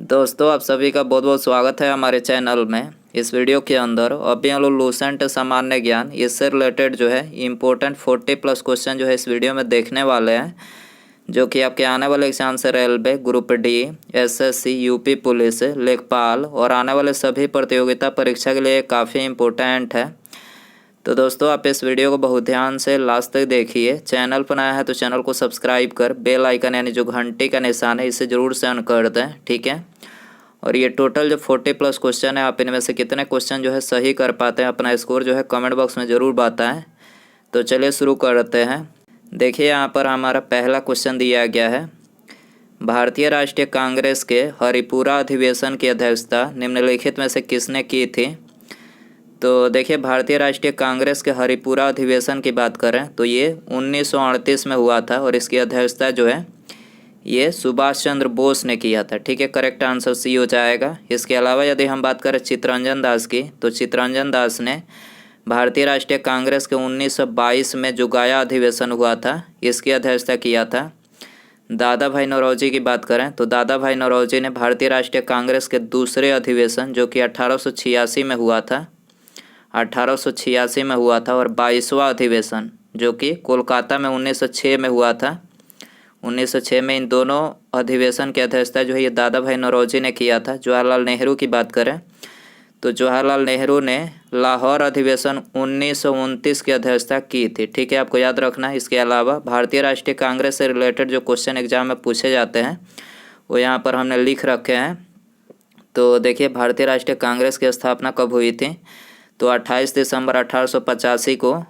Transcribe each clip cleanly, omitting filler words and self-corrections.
दोस्तों आप सभी का बहुत बहुत स्वागत है हमारे चैनल में। इस वीडियो के अंदर अभी हम लोग लूसेंट सामान्य ज्ञान इससे रिलेटेड जो है इम्पोर्टेंट 40+ क्वेश्चन जो है इस वीडियो में देखने वाले हैं, जो कि आपके आने वाले एग्जाम से railway, group D, SSC, UP police, लेखपाल और आने वाले सभी प्रतियोगिता परीक्षा के लिए काफ़ी इम्पोर्टेंट है। तो दोस्तों आप इस वीडियो को बहुत ध्यान से लास्ट तक देखिए। चैनल पर नया है तो चैनल को सब्सक्राइब कर बेल आइकन यानी जो घंटी का निशान है इसे ज़रूर से ऑन कर दें, ठीक है। और ये टोटल जो 40+ क्वेश्चन है, आप इनमें से कितने क्वेश्चन जो है सही कर पाते हैं, अपना स्कोर जो है कमेंट बॉक्स में ज़रूर बताएं। तो चलिए शुरू करते हैं। देखिए यहाँ पर हमारा पहला क्वेश्चन दिया गया है, भारतीय राष्ट्रीय कांग्रेस के हरिपुरा अधिवेशन की अध्यक्षता निम्नलिखित में से किसने की थी। तो देखिए भारतीय राष्ट्रीय कांग्रेस के हरिपुरा अधिवेशन की बात करें तो ये 1938 में हुआ था और इसकी अध्यक्षता जो है ये सुभाष चंद्र बोस ने किया था, ठीक है। करेक्ट आंसर सी हो जाएगा। इसके अलावा यदि हम बात करें चित्तरंजन दास की, तो चित्तरंजन दास ने भारतीय राष्ट्रीय कांग्रेस के 1922 में जो गया अधिवेशन हुआ था इसकी अध्यक्षता किया था। दादा भाई नौरोजी की बात करें तो दादा भाई नौरोजी ने भारतीय राष्ट्रीय कांग्रेस के दूसरे अधिवेशन जो कि 1886 में हुआ था, 1886 में हुआ था, और 22वां अधिवेशन जो कि कोलकाता में 1906 में हुआ था, 1906 में इन दोनों अधिवेशन की अध्यक्षता जो है ये दादा भाई नौरोजी ने किया था। जवाहरलाल नेहरू की बात करें तो जवाहरलाल नेहरू ने लाहौर अधिवेशन 1929 की अध्यक्षता की थी, ठीक है, आपको याद रखना है। इसके अलावा भारतीय राष्ट्रीय कांग्रेस से रिलेटेड जो क्वेश्चन एग्जाम में पूछे जाते हैं वो यहाँ पर हमने लिख रखे हैं। तो देखिए भारतीय राष्ट्रीय कांग्रेस की स्थापना कब हुई थी, तो 28 दिसंबर 1885 को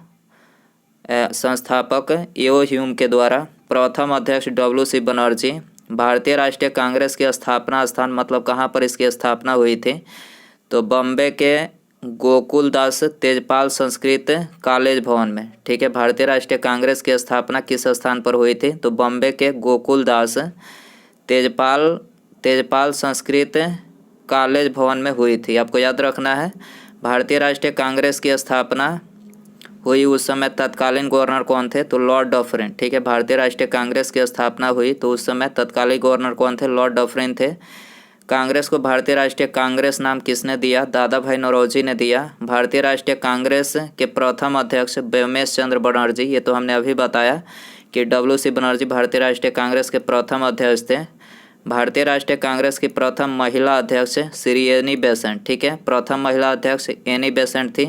संस्थापक एओ ह्यूम के द्वारा, प्रथम अध्यक्ष WC बनर्जी। भारतीय राष्ट्रीय कांग्रेस की स्थापना स्थान मतलब कहाँ पर इसकी स्थापना हुई थी, तो बम्बे के गोकुलदास तेजपाल संस्कृत कॉलेज भवन में, ठीक है। भारतीय राष्ट्रीय कांग्रेस की स्थापना किस स्थान पर हुई थी, तो बम्बे के गोकुलदास तेजपाल संस्कृत कॉलेज भवन में हुई थी, आपको याद रखना है। भारतीय राष्ट्रीय कांग्रेस की स्थापना हुई उस समय तत्कालीन गवर्नर कौन थे, तो लॉर्ड डफरिन, ठीक है। भारतीय राष्ट्रीय कांग्रेस की स्थापना हुई तो उस समय तत्कालीन गवर्नर कौन थे, लॉर्ड डफरिन थे। कांग्रेस को भारतीय राष्ट्रीय कांग्रेस नाम किसने दिया, दादा भाई नौरोजी ने दिया। भारतीय राष्ट्रीय कांग्रेस के प्रथम अध्यक्ष ब्योमेश चंद्र बनर्जी, ये तो हमने अभी बताया कि WC बनर्जी भारतीय राष्ट्रीय कांग्रेस के प्रथम अध्यक्ष थे। भारतीय राष्ट्रीय कांग्रेस की प्रथम महिला अध्यक्ष श्री एनी बेसेंट, ठीक है, प्रथम महिला अध्यक्ष एनी बेसेंट थी,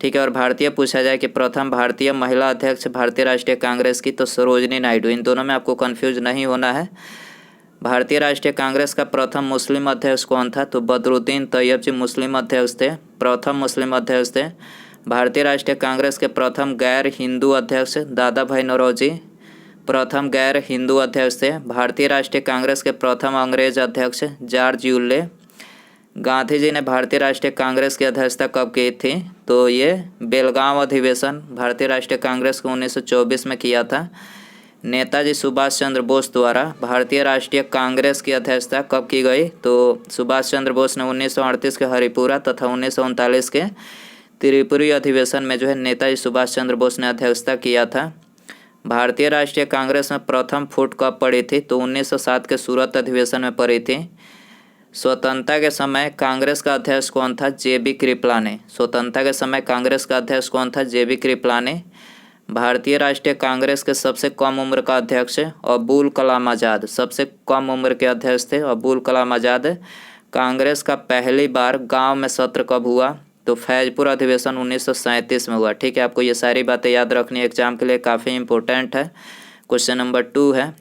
ठीक है। और भारतीय पूछा जाए कि प्रथम भारतीय महिला अध्यक्ष भारतीय राष्ट्रीय कांग्रेस की, तो सरोजनी नायडू। इन दोनों में आपको कंफ्यूज नहीं होना है। भारतीय राष्ट्रीय कांग्रेस का प्रथम मुस्लिम अध्यक्ष कौन था, तो बदरुद्दीन तैयब जी मुस्लिम अध्यक्ष थे, प्रथम मुस्लिम अध्यक्ष थे। भारतीय राष्ट्रीय कांग्रेस के प्रथम गैर हिंदू अध्यक्ष दादा भाई नौरोजी, प्रथम गैर हिंदू अध्यक्ष थे। भारतीय राष्ट्रीय कांग्रेस के प्रथम अंग्रेज अध्यक्ष जॉर्ज यूले। गांधी जी ने भारतीय राष्ट्रीय कांग्रेस की अध्यक्षता कब की थी, तो ये बेलगांव अधिवेशन भारतीय राष्ट्रीय कांग्रेस को 1924 में किया था। नेताजी सुभाष चंद्र बोस द्वारा भारतीय राष्ट्रीय कांग्रेस की अध्यक्षता कब की गई, तो सुभाष चंद्र बोस ने 1938 के हरिपुरा तथा 1939 के त्रिपुरी अधिवेशन में जो है नेताजी सुभाष चंद्र बोस ने अध्यक्षता किया था। भारतीय राष्ट्रीय कांग्रेस में प्रथम फूट कब पड़ी थी, तो 1907 के सूरत अधिवेशन में पड़ी थी। स्वतंत्रता के समय कांग्रेस का अध्यक्ष कौन था, JB कृपलानी। स्वतंत्रता के समय कांग्रेस का अध्यक्ष कौन था, JB कृपलानी। भारतीय राष्ट्रीय कांग्रेस के सबसे कम उम्र का अध्यक्ष अबुल कलाम आज़ाद, सबसे कम उम्र के अध्यक्ष थे अबुल कलाम आज़ाद। कांग्रेस का पहली बार गांव में सत्र कब हुआ, तो फैजपुर अधिवेशन 1937 में हुआ, ठीक है। आपको ये सारी बातें याद रखनी एग्जाम के लिए काफ़ी इंपॉर्टेंट है। क्वेश्चन नंबर 2 है,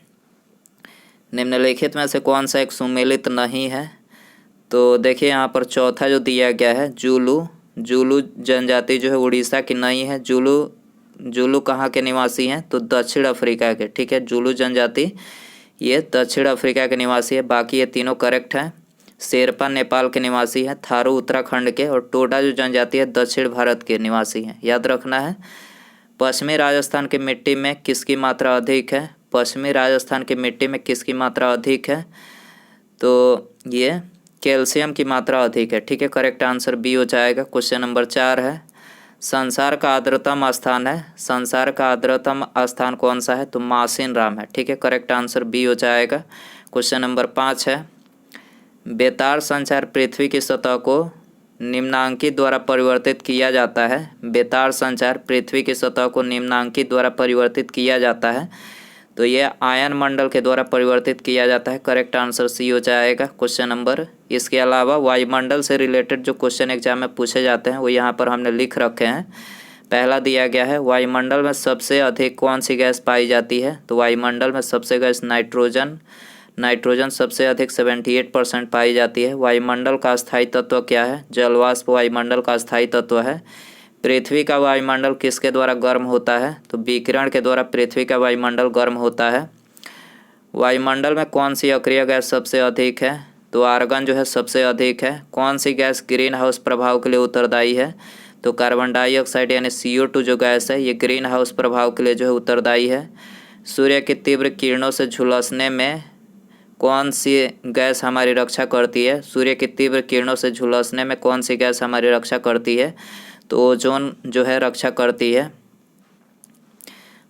निम्नलिखित में से कौन सा एक सुमेलित नहीं है, तो देखिए यहाँ पर चौथा जो दिया गया है जुलू जनजाति जो है उड़ीसा की नहीं है। जुलू कहाँ के निवासी हैं, तो दक्षिण अफ्रीका के, ठीक है। जुलू जनजाति ये दक्षिण अफ्रीका के निवासी है, बाकी ये तीनों करेक्ट हैं। शेरपा नेपाल के निवासी है, थारू उत्तराखंड के, और टोडा जो जनजाति है दक्षिण भारत के निवासी हैं, याद रखना है। पश्चिमी राजस्थान की मिट्टी में किसकी मात्रा अधिक है, पश्चिमी राजस्थान की मिट्टी में किसकी मात्रा अधिक है, तो ये कैल्शियम की मात्रा अधिक है, ठीक है। करेक्ट आंसर बी हो जाएगा। क्वेश्चन नंबर 4 है, संसार का आर्द्रतम स्थान है, संसार का आर्द्रतम स्थान कौन सा है, तो मासिन राम है, ठीक है। करेक्ट आंसर बी हो जाएगा। क्वेश्चन नंबर 5 है, बेतार संचार पृथ्वी की सतह को निम्नांकित द्वारा परिवर्तित किया जाता है। बेतार संचार पृथ्वी की सतह को निम्नांकित द्वारा परिवर्तित किया जाता है। तो ये आयन मंडल के द्वारा परिवर्तित किया जाता है। करेक्ट आंसर सी हो जाएगा क्वेश्चन नंबर। इसके अलावा वायुमंडल से रिलेटेड जो क्वेश्चन एग्जाम में पूछे जाते हैं वो यहाँ पर हमने लिख रखे हैं। पहला दिया गया है, वायुमंडल में सबसे अधिक कौन सी गैस पाई जाती है? तो वायुमंडल में सबसे गैस नाइट्रोजन सबसे अधिक 78% पाई जाती है। वायुमंडल का स्थायी तत्व क्या है? जलवाष्प वायुमंडल का स्थायी तत्व है। पृथ्वी का वायुमंडल किसके द्वारा गर्म होता है? तो विकिरण के द्वारा पृथ्वी का वायुमंडल गर्म होता है। वायुमंडल में कौन सी अक्रिय गैस सबसे अधिक है? तो आर्गन जो है सबसे अधिक है। कौन सी गैस ग्रीन हाउस प्रभाव के लिए उत्तरदायी है? तो कार्बन डाइऑक्साइड यानी CO2 जो गैस है ये ग्रीन हाउस प्रभाव के लिए जो है उत्तरदायी है। सूर्य की तीव्र किरणों से झुलसने में कौन सी गैस हमारी रक्षा करती है? सूर्य की तीव्र किरणों से झुलसने में कौन सी गैस हमारी रक्षा करती है? तो ओजोन जो है रक्षा करती है।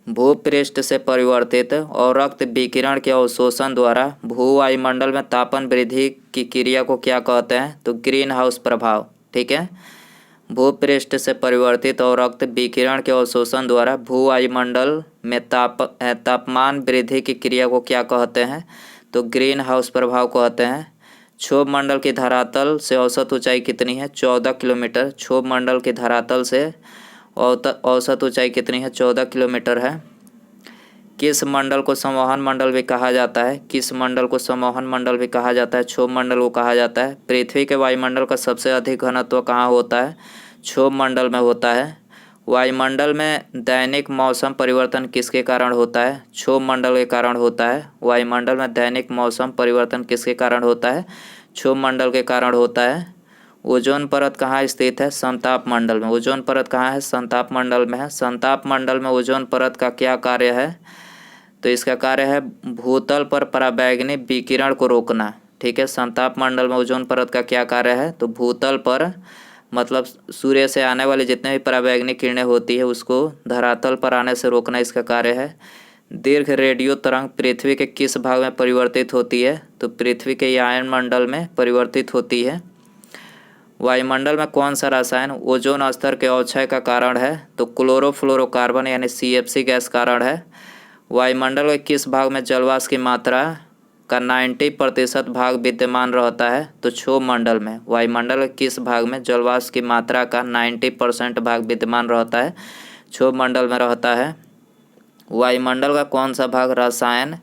भूपृष्ठ से परिवर्तित और रक्त विकिरण के अवशोषण द्वारा भूवायुमंडल में तापन वृद्धि की क्रिया को क्या कहते हैं? तो ग्रीन हाउस प्रभाव। ठीक है, भूपृष्ठ से परिवर्तित और रक्त विकिरण के अवशोषण द्वारा भूवायुमंडल में तापमान वृद्धि की क्रिया को क्या कहते हैं? तो ग्रीन हाउस प्रभाव कहते हैं। क्षोभ मंडल की धरातल से औसत ऊंचाई कितनी है? 14 किलोमीटर। क्षोभ मंडल की धरातल से औसत ऊंचाई कितनी है? 14 किलोमीटर है। किस मंडल को संवहन मंडल भी कहा जाता है? किस मंडल को संवहन मंडल भी कहा जाता है? क्षोभ मंडल को कहा जाता है। पृथ्वी के वायुमंडल का सबसे अधिक घनत्व कहाँ होता है? क्षोभ मंडल में होता है। वायुमंडल में दैनिक मौसम परिवर्तन किसके कारण होता है? क्षोभ मंडल के कारण होता है। वायुमंडल में दैनिक मौसम परिवर्तन किसके कारण होता है? क्षोभ मंडल के कारण होता है। ओजोन परत कहाँ स्थित है? समताप मंडल में। ओजोन परत कहाँ है? समताप मंडल में है। समताप मंडल में ओजोन परत का क्या कार्य है? तो इसका कार्य है भूतल पर पराबैंगनी विकिरण को रोकना। ठीक है, समताप मंडल में ओजोन परत का क्या कार्य है? तो भूतल पर मतलब सूर्य से आने वाली जितने भी पराबैंगनी किरणें होती है उसको धरातल पर आने से रोकना इसका कार्य है। दीर्घ रेडियो तरंग पृथ्वी के किस भाग में परिवर्तित होती है? तो पृथ्वी के आयन मंडल में परिवर्तित होती है। वायुमंडल में कौन सा रसायन ओजोन स्तर के अवक्षय का कारण है? तो क्लोरोफ्लोरोकार्बन यानी CFC गैस कारण है। वायुमंडल के किस भाग में जलवाष्प की मात्रा का 90% भाग विद्यमान रहता है? तो क्षोभ मंडल में। वायुमंडल के किस भाग में जलवाष्प की मात्रा का 90% भाग विद्यमान रहता है? क्षोभ मंडल में रहता है। वायुमंडल का कौन सा भाग रसायन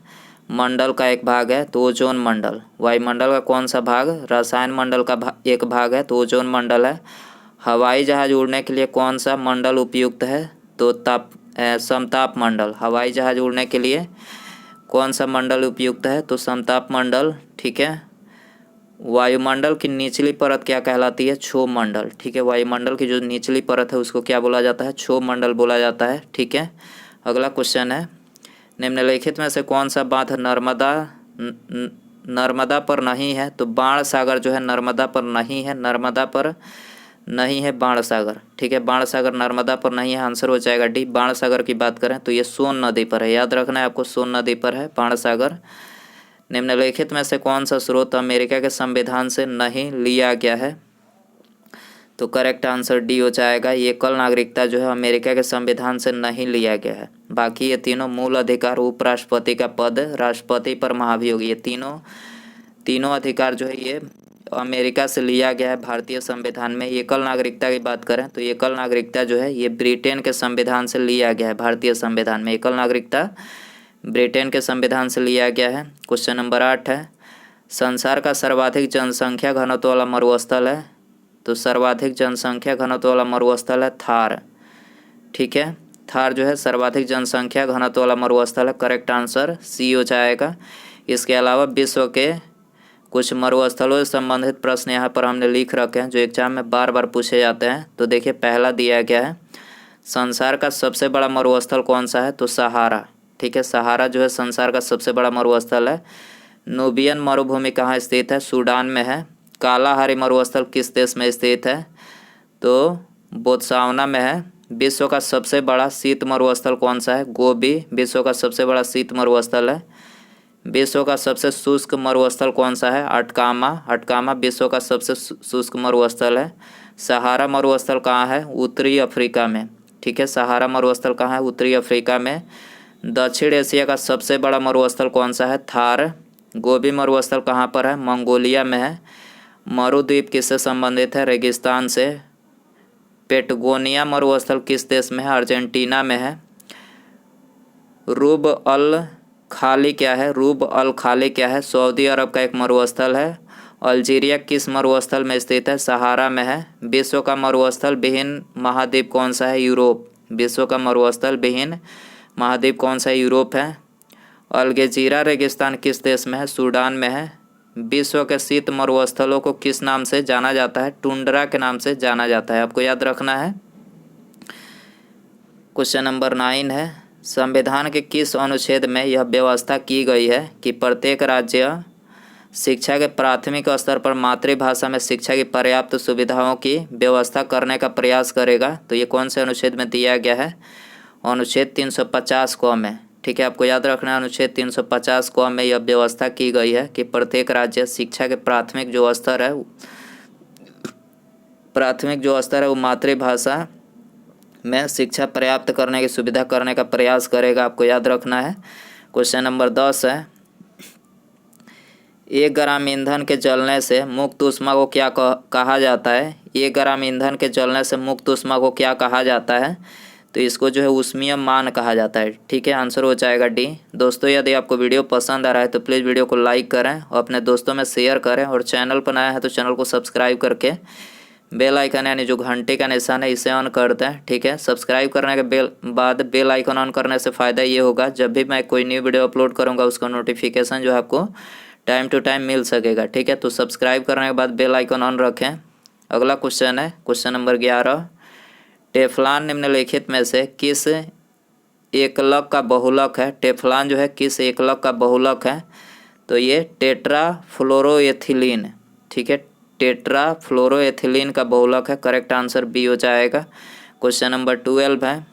मंडल का एक भाग है? तो ओजोन मंडल। वायुमंडल का कौन सा भाग रसायन मंडल का एक भाग है? तो ओजोन मंडल है। हवाई जहाज उड़ने के लिए कौन सा मंडल उपयुक्त है? तो समताप मंडल। हवाई जहाज उड़ने के लिए कौन सा मंडल उपयुक्त है? तो समताप मंडल। ठीक है, वायुमंडल की निचली परत क्या कहलाती है? क्षोभ मंडल। ठीक है, वायुमंडल की जो निचली परत है उसको क्या बोला जाता है? क्षोभ मंडल बोला जाता है। ठीक है, अगला क्वेश्चन है, निम्नलिखित में से कौन सा बांध नर्मदा पर नहीं है? तो बाण सागर जो है नर्मदा पर नहीं है। नर्मदा पर नहीं है बाण सागर। ठीक है, बाण सागर नर्मदा पर नहीं है। आंसर हो जाएगा डी। बाण सागर की बात करें तो ये सोन नदी पर है। याद रखना है आपको, सोन नदी पर है बाण सागर। निम्नलिखित में से कौन सा स्रोत अमेरिका के संविधान से नहीं लिया गया है? तो करेक्ट आंसर डी हो जाएगा। ये एकल नागरिकता जो है अमेरिका के संविधान से नहीं लिया गया है। बाकी ये तीनों मूल अधिकार, उपराष्ट्रपति का पद, राष्ट्रपति पर महाभियोग, ये तीनों अधिकार जो है ये अमेरिका से लिया गया है भारतीय संविधान में। एकल नागरिकता की बात करें तो एकल नागरिकता जो है ये ब्रिटेन के संविधान से लिया गया है। भारतीय संविधान में एकल नागरिकता ब्रिटेन के संविधान से लिया गया है। क्वेश्चन नंबर 8 है, संसार का सर्वाधिक जनसंख्या घनत्व वाला मरुस्थल है? तो सर्वाधिक जनसंख्या घनत्व वाला मरुस्थल है थार। ठीक है, थार जो है सर्वाधिक जनसंख्या घनत्व वाला मरुस्थल है। करेक्ट आंसर सी हो जाएगा। इसके अलावा विश्व के कुछ मरुस्थलों से संबंधित प्रश्न यहाँ पर हमने लिख रखे हैं जो एग्जाम में बार बार पूछे जाते हैं। तो देखिए, पहला दिया गया है, संसार का सबसे बड़ा मरुस्थल कौन सा है? तो सहारा। ठीक है, सहारा जो है संसार का सबसे बड़ा मरुस्थल है। नूबियन मरुभूमि कहाँ स्थित है? सूडान में है। कालाहारी मरुस्थल किस देश में स्थित है? तो बोत्सवाना में है। विश्व का सबसे बड़ा शीत मरुस्थल कौन सा है? गोबी विश्व का सबसे बड़ा शीत मरुस्थल है। विश्व का सबसे शुष्क मरुस्थल कौन सा है? अटकामा। अटकामा विश्व का सबसे शुष्क मरुस्थल है। सहारा मरुस्थल कहाँ है? उत्तरी अफ्रीका में। ठीक है, सहारा मरुस्थल कहाँ है? उत्तरी अफ्रीका में। दक्षिण एशिया का सबसे बड़ा मरुस्थल कौन सा है? थार। गोबी मरुस्थल कहाँ पर है? मंगोलिया में है। मरुद्वीप किससे संबंधित है? रेगिस्तान से। पेटगोनिया मरुस्थल किस देश में है? अर्जेंटीना में है। रूब अल खाली क्या है? रूब अल खाली क्या है? सऊदी अरब का एक मरुस्थल है। अल्जीरिया किस मरुस्थल में स्थित है? सहारा में है। विश्व का मरुस्थल विहीन महाद्वीप कौन सा है? यूरोप। विश्व का मरुस्थल विहीन महाद्वीप कौन सा है? यूरोप है। अलगेजीरा रेगिस्तान किस देश में है? सूडान में है। विश्व के शीत मरुस्थलों को किस नाम से जाना जाता है? टुंड्रा के नाम से जाना जाता है। आपको याद रखना है। क्वेश्चन नंबर 9 है, संविधान के किस अनुच्छेद में यह व्यवस्था की गई है कि प्रत्येक राज्य शिक्षा के प्राथमिक स्तर पर मातृभाषा में शिक्षा की पर्याप्त सुविधाओं की व्यवस्था करने का प्रयास करेगा? तो ये कौन से अनुच्छेद में दिया गया है? अनुच्छेद 350 क में। ठीक है, आपको याद रखना है, अनुच्छेद 350 क में यह व्यवस्था की गई है कि प्रत्येक राज्य शिक्षा के प्राथमिक जो स्तर है वो मातृभाषा में शिक्षा प्राप्त करने की सुविधा करने का प्रयास करेगा। आपको याद रखना है। क्वेश्चन नंबर 10 है, 1 ग्राम ईंधन के जलने से मुक्त ऊष्मा को क्या कहा जाता है? 1 ग्राम ईंधन के जलने से मुक्त ऊष्मा को क्या कहा जाता है? तो इसको जो है ऊष्मीय मान कहा जाता है। ठीक है, आंसर हो जाएगा डी। दोस्तों, यदि आपको वीडियो पसंद आ रहा है तो प्लीज़ वीडियो को लाइक करें और अपने दोस्तों में शेयर करें, और चैनल पर नया है तो चैनल को सब्सक्राइब करके बेल आइकन यानी जो घंटे का निशान है इसे ऑन कर दें। ठीक है, सब्सक्राइब करने के बाद बेल आइकन ऑन करने से फ़ायदा ये होगा, जब भी मैं कोई न्यू वीडियो अपलोड करूँगा उसका नोटिफिकेशन जो है आपको टाइम टू टाइम मिल सकेगा। ठीक है, तो सब्सक्राइब करने के बाद बेल आइकन ऑन रखें। अगला क्वेश्चन है, क्वेश्चन नंबर 11, टेफ्लॉन निम्नलिखित में से किस एकलक का बहुलक है? टेफ्लॉन जो है किस एकलक का बहुलक है? तो ये टेट्राफ्लोरोएथिलीन। ठीक है, टेट्राफ्लोरोएथिलीन का बहुलक है। करेक्ट आंसर बी हो जाएगा। क्वेश्चन नंबर 12 है,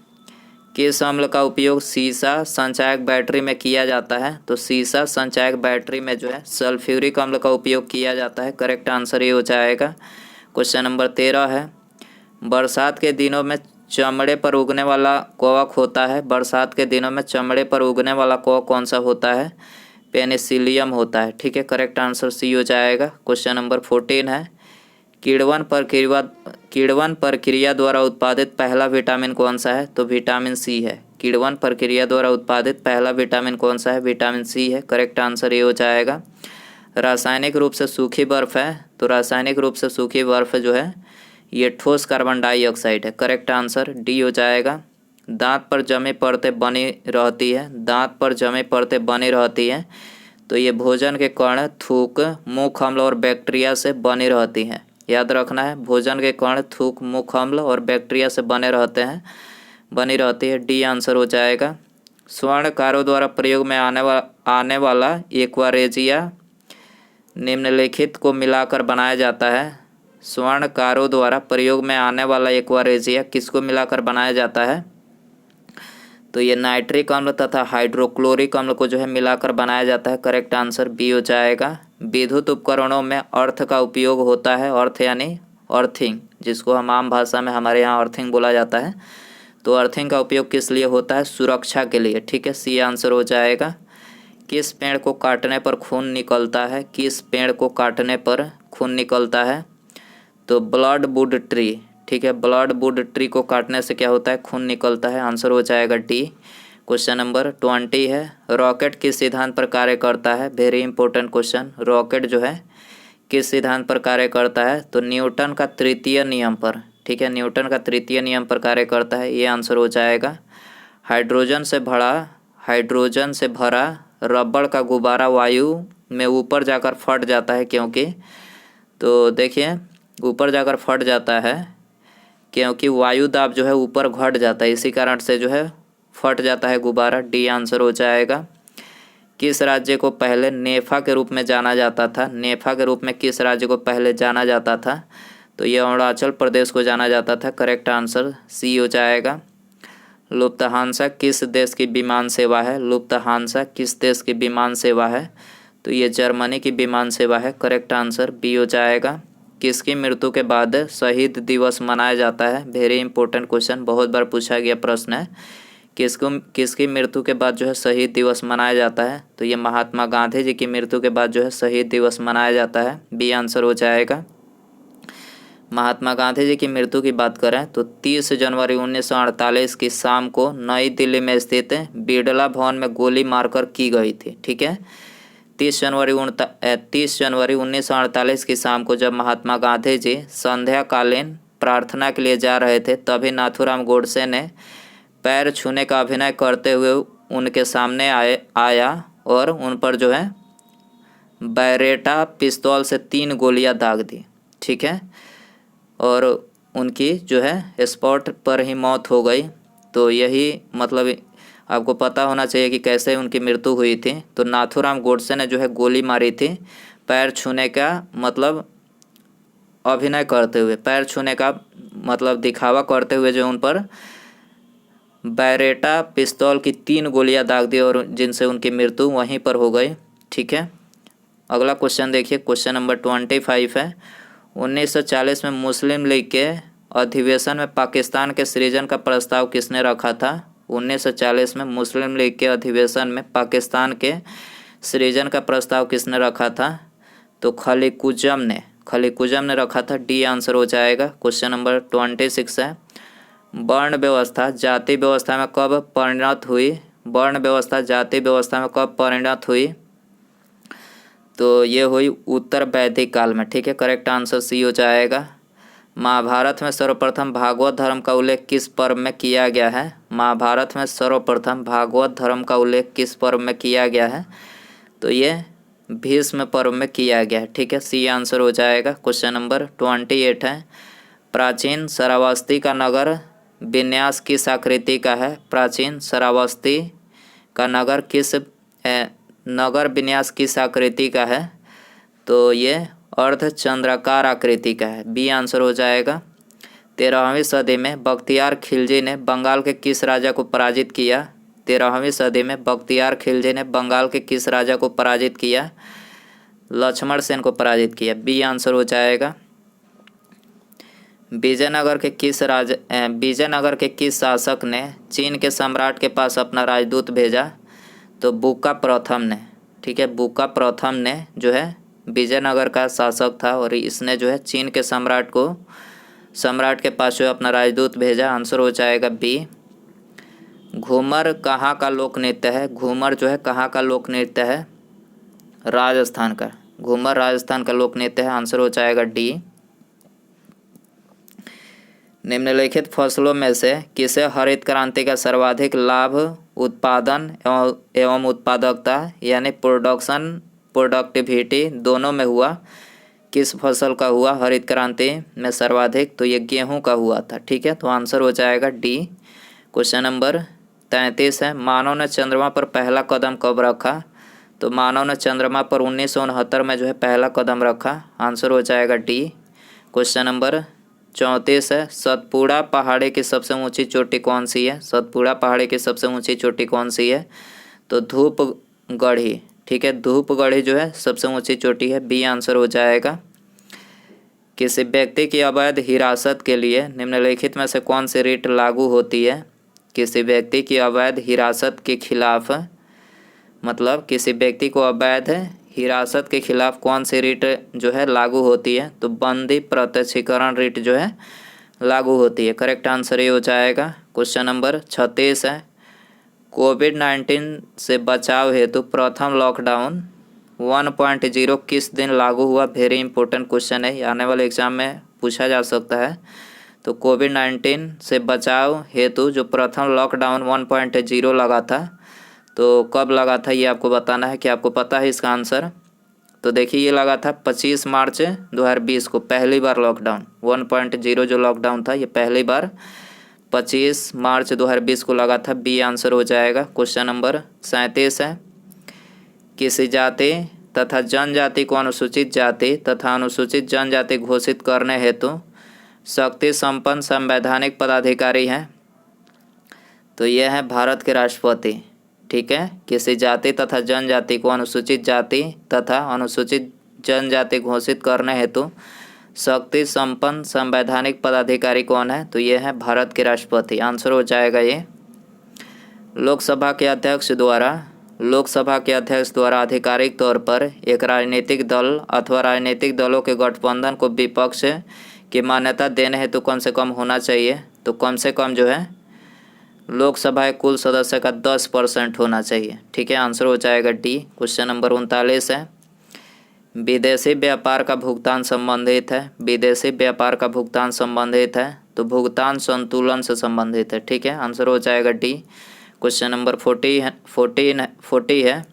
किस अम्ल का उपयोग सीसा संचायक बैटरी में किया जाता है? तो सीसा संचायक बैटरी में जो है सल्फ्यूरिक अम्ल का उपयोग किया जाता है। करेक्ट आंसर ये हो जाएगा। क्वेश्चन नंबर 13 है, बरसात के दिनों में चमड़े पर उगने वाला कवक होता है। बरसात के दिनों में चमड़े पर उगने वाला कवक कौन सा होता है? पेनिसिलियम होता है। ठीक है, करेक्ट आंसर सी हो जाएगा। क्वेश्चन नंबर 14 है, किण्वन प्रक्रिया द्वारा उत्पादित पहला विटामिन कौन सा है? तो विटामिन सी है। किण्वन प्रक्रिया द्वारा उत्पादित पहला विटामिन कौन सा है? विटामिन सी है। करेक्ट आंसर ये हो जाएगा। रासायनिक रूप से सूखी बर्फ है, तो रासायनिक रूप से सूखी बर्फ जो है ये ठोस कार्बन डाइऑक्साइड है। करेक्ट आंसर डी हो जाएगा। दांत पर जमी परतें बनी रहती है, दांत पर जमी परतें बनी रहती हैं, तो ये भोजन के कण, थूक, मुख अम्ल और बैक्टीरिया से बनी रहती हैं। याद रखना है, भोजन के कण, थूक, मुख अम्ल और बैक्टीरिया से बनी रहती है। डी आंसर हो जाएगा। स्वर्णकारों द्वारा प्रयोग में आने वाला एक्वारेजिया निम्नलिखित को मिलाकर बनाया जाता है। स्वर्णकारों द्वारा प्रयोग में आने वाला एक्वारेजिया किसको मिलाकर बनाया जाता है? तो ये नाइट्रिक अम्ल तथा हाइड्रोक्लोरिक अम्ल को जो है मिलाकर बनाया जाता है। करेक्ट आंसर बी हो जाएगा। विद्युत उपकरणों में अर्थ का उपयोग होता है। अर्थ यानी अर्थिंग, जिसको हम आम भाषा में हमारे यहाँ अर्थिंग बोला जाता है। तो अर्थिंग का उपयोग किस लिए होता है? सुरक्षा के लिए। ठीक है, सी आंसर हो जाएगा। किस पेड़ को काटने पर खून निकलता है? किस पेड़ को काटने पर खून निकलता है? तो ब्लड वुड ट्री। ठीक है, ब्लड वुड ट्री को काटने से क्या होता है? खून निकलता है। आंसर हो जाएगा डी। क्वेश्चन नंबर 20 है, रॉकेट किस सिद्धांत पर कार्य करता है? Very important question. रॉकेट जो है किस सिद्धांत पर कार्य करता है? तो न्यूटन का तृतीय नियम पर। ठीक है, न्यूटन का तृतीय नियम पर कार्य करता है। ये आंसर हो जाएगा। हाइड्रोजन से भरा रबड़ का गुब्बारा वायु में ऊपर जाकर फट जाता है, क्योंकि, तो देखिए ऊपर जाकर फट जाता है क्योंकि वायु दाब जो है ऊपर घट जाता है, इसी कारण से जो है फट जाता है गुब्बारा। डी आंसर हो जाएगा। किस राज्य को पहले नेफा के रूप में जाना जाता था? नेफा के रूप में किस राज्य को पहले जाना जाता था? तो ये अरुणाचल प्रदेश को जाना जाता था। करेक्ट आंसर सी हो जाएगा। लुफ्थहान्सा किस देश की विमान सेवा है? लुफ्थहान्सा किस देश की विमान सेवा है? तो ये जर्मनी की विमान सेवा है। करेक्ट आंसर बी हो जाएगा। किसकी मृत्यु के बाद शहीद दिवस मनाया जाता है? वेरी इंपॉर्टेंट क्वेश्चन, बहुत बार पूछा गया प्रश्न है। किसकी मृत्यु के बाद जो है शहीद दिवस मनाया जाता है? तो ये महात्मा गांधी जी की मृत्यु के बाद जो है शहीद दिवस मनाया जाता है। बी आंसर हो जाएगा। महात्मा गांधी जी की मृत्यु की बात करें तो 30 जनवरी 1948 की शाम को नई दिल्ली में स्थित बिड़ला भवन में गोली मारकर की गई थी। ठीक है, 30 जनवरी 1948 की शाम को जब महात्मा गांधी जी संध्याकालीन प्रार्थना के लिए जा रहे थे, तभी नाथूराम गोडसे ने पैर छूने का अभिनय करते हुए उनके सामने आया और उन पर जो है बैरेटा पिस्तौल से 3 गोलियां दाग दी। ठीक है, और उनकी जो है स्पॉट पर ही मौत हो गई। तो यही मतलब आपको पता होना चाहिए कि कैसे उनकी मृत्यु हुई थी। तो नाथूराम गोडसे ने जो है गोली मारी थी पैर छूने का मतलब अभिनय करते हुए, पैर छूने का मतलब दिखावा करते हुए जो उन पर बैरेटा पिस्तौल की 3 गोलियां दाग दी और जिनसे उनकी मृत्यु वहीं पर हो गई। ठीक है, अगला क्वेश्चन देखिए, क्वेश्चन नंबर 25 है। 1940 में मुस्लिम लीग के अधिवेशन में पाकिस्तान के सृजन का प्रस्ताव किसने रखा था? 1940 में मुस्लिम लीग के अधिवेशन में पाकिस्तान के सृजन का प्रस्ताव किसने रखा था? तो खलीकुज्जम ने रखा था। डी आंसर हो जाएगा। क्वेश्चन नंबर 26 है। वर्ण व्यवस्था जाति व्यवस्था में कब परिणत हुई? वर्ण व्यवस्था जाति व्यवस्था में कब परिणत हुई? तो ये हुई उत्तर वैदिक काल में। ठीक है, करेक्ट आंसर सी हो जाएगा। महाभारत में सर्वप्रथम भागवत धर्म का उल्लेख किस पर्व में किया गया है? महाभारत में सर्वप्रथम भागवत धर्म का उल्लेख किस पर्व में किया गया है? तो ये भीष्म पर्व में किया गया है। ठीक है, सी आंसर हो जाएगा। क्वेश्चन नंबर 28 है। प्राचीन श्रावस्ती का नगर विन्यास किस आकृति का है? प्राचीन श्रावस्ती का नगर विन्यास किस आकृति का है? तो ये अर्धचंद्राकार आकृति का है। बी आंसर हो जाएगा। 13वीं सदी में बख्तियार खिलजी ने बंगाल के किस राजा को पराजित किया? 13वीं सदी में बख्तियार खिलजी ने बंगाल के किस राजा को पराजित किया? लक्ष्मण सेन को पराजित किया। बी आंसर हो जाएगा। विजयनगर के किस शासक ने चीन के सम्राट के पास अपना राजदूत भेजा? तो बुका प्रथम ने। ठीक है, बुका प्रथम ने जो है विजयनगर का शासक था और इसने जो है चीन के सम्राट के पास जो अपना राजदूत भेजा। आंसर हो जाएगा बी। घूमर कहाँ का लोक नृत्य है? घूमर जो है कहाँ का लोक नृत्य है? राजस्थान का। घूमर राजस्थान का लोक नृत्य है। आंसर हो जाएगा डी। निम्नलिखित फसलों में से किसे हरित क्रांति का सर्वाधिक लाभ उत्पादन एवं उत्पादकता यानी प्रोडक्टिविटी दोनों में हुआ? किस फसल का हुआ हरित क्रांति में सर्वाधिक? तो ये गेहूं का हुआ था। ठीक है, तो आंसर हो जाएगा डी। क्वेश्चन नंबर 33 है। मानव ने चंद्रमा पर पहला कदम कब रखा? तो मानव ने चंद्रमा पर 1969 में जो है पहला कदम रखा। आंसर हो जाएगा डी। क्वेश्चन नंबर 34 है। सतपुड़ा पहाड़ी की सबसे ऊंची चोटी कौन सी है? सतपुड़ा पहाड़ी की सबसे ऊंची चोटी कौन सी है? तो धूपगढ़ी। ठीक है, धूपगढ़ी जो है सबसे ऊंची चोटी है। बी आंसर हो जाएगा। किसी व्यक्ति की अवैध हिरासत के लिए निम्नलिखित में से कौन सी रिट लागू होती है? किसी व्यक्ति की अवैध हिरासत के खिलाफ मतलब किसी व्यक्ति को अवैध हिरासत के खिलाफ कौन सी रिट जो है लागू होती है? तो बंदी प्रत्यक्षीकरण रिट जो है लागू होती है। करेक्ट आंसर ये हो जाएगा। क्वेश्चन नंबर 36 है। कोविड-19 से बचाव हेतु प्रथम लॉकडाउन 1.0 किस दिन लागू हुआ? वेरी इंपॉर्टेंट क्वेश्चन है, आने वाले एग्जाम में पूछा जा सकता है। तो कोविड-19 से बचाव हेतु जो प्रथम लॉकडाउन 1.0 लगा था, तो कब लगा था ये आपको बताना है कि आपको पता है इसका आंसर। तो देखिए, ये लगा था 25 मार्च 2020 को पहली बार लॉकडाउन 1.0 जो लॉकडाउन था ये पहली बार 25 मार्च 2020 को लगा था। बी आंसर हो जाएगा। क्वेश्चन नंबर 37 है। किसी जाति तथा जनजाति को अनुसूचित जाति तथा अनुसूचित जनजाति घोषित करने हेतु शक्ति संपन्न संवैधानिक पदाधिकारी हैं? तो यह है भारत के राष्ट्रपति। ठीक है, किसी जाति तथा जनजाति को अनुसूचित जाति तथा अनुसूचित जनजाति घोषित करने हेतु शक्ति संपन्न संवैधानिक पदाधिकारी कौन है? तो यह है भारत के राष्ट्रपति। आंसर हो जाएगा ये। लोकसभा के अध्यक्ष द्वारा आधिकारिक तौर पर एक राजनीतिक दल अथवा राजनीतिक दलों के गठबंधन को विपक्ष की मान्यता देने हेतु कम से कम होना चाहिए। तो कम से कम जो है लोकसभा के कुल सदस्य का 10% होना चाहिए। ठीक है, आंसर हो जाएगा डी। क्वेश्चन नंबर 39 है, विदेशी व्यापार का भुगतान संबंधित है। विदेशी व्यापार का भुगतान संबंधित है तो भुगतान संतुलन से संबंधित है। ठीक है, आंसर हो जाएगा डी। क्वेश्चन नंबर 40 है,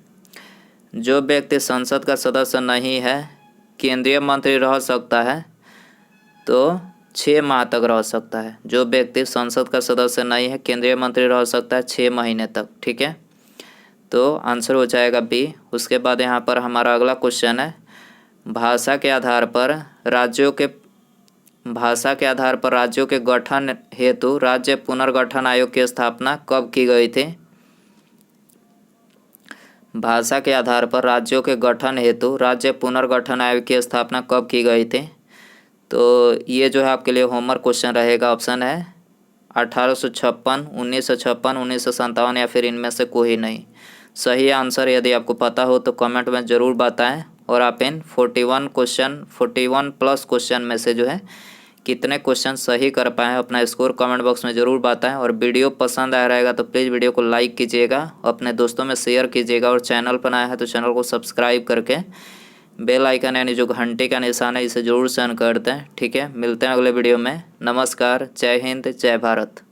जो व्यक्ति संसद का सदस्य नहीं है केंद्रीय मंत्री रह सकता है तो 6 माह तक रह सकता है। जो व्यक्ति संसद का सदस्य नहीं है केंद्रीय मंत्री रह सकता है 6 महीने तक। ठीक है, तो आंसर हो जाएगा बी। उसके बाद यहाँ पर हमारा अगला क्वेश्चन है, भाषा के आधार पर राज्यों के गठन हेतु राज्य पुनर्गठन आयोग की स्थापना कब की गई थी? भाषा के आधार पर राज्यों के गठन हेतु राज्य पुनर्गठन आयोग की स्थापना कब की गई थी? तो ये जो है आपके लिए होमवर्क क्वेश्चन रहेगा। ऑप्शन है 1856, 1956, 1957 या फिर इनमें से कोई नहीं। सही आंसर यदि आपको पता हो तो कमेंट में ज़रूर बताएं। और आप इन 41 प्लस क्वेश्चन में से जो है कितने क्वेश्चन सही कर पाएँ अपना स्कोर कमेंट बॉक्स में ज़रूर बताएं। और वीडियो पसंद आया रहेगा तो प्लीज़ वीडियो को लाइक कीजिएगा, अपने दोस्तों में शेयर कीजिएगा और चैनल पर आया है तो चैनल को सब्सक्राइब करके बेल आइकन यानी जो घंटे का निशान है इसे ज़रूर सेंड कर दें। ठीक है, मिलते हैं अगले वीडियो में। नमस्कार, जय हिंद, जय भारत।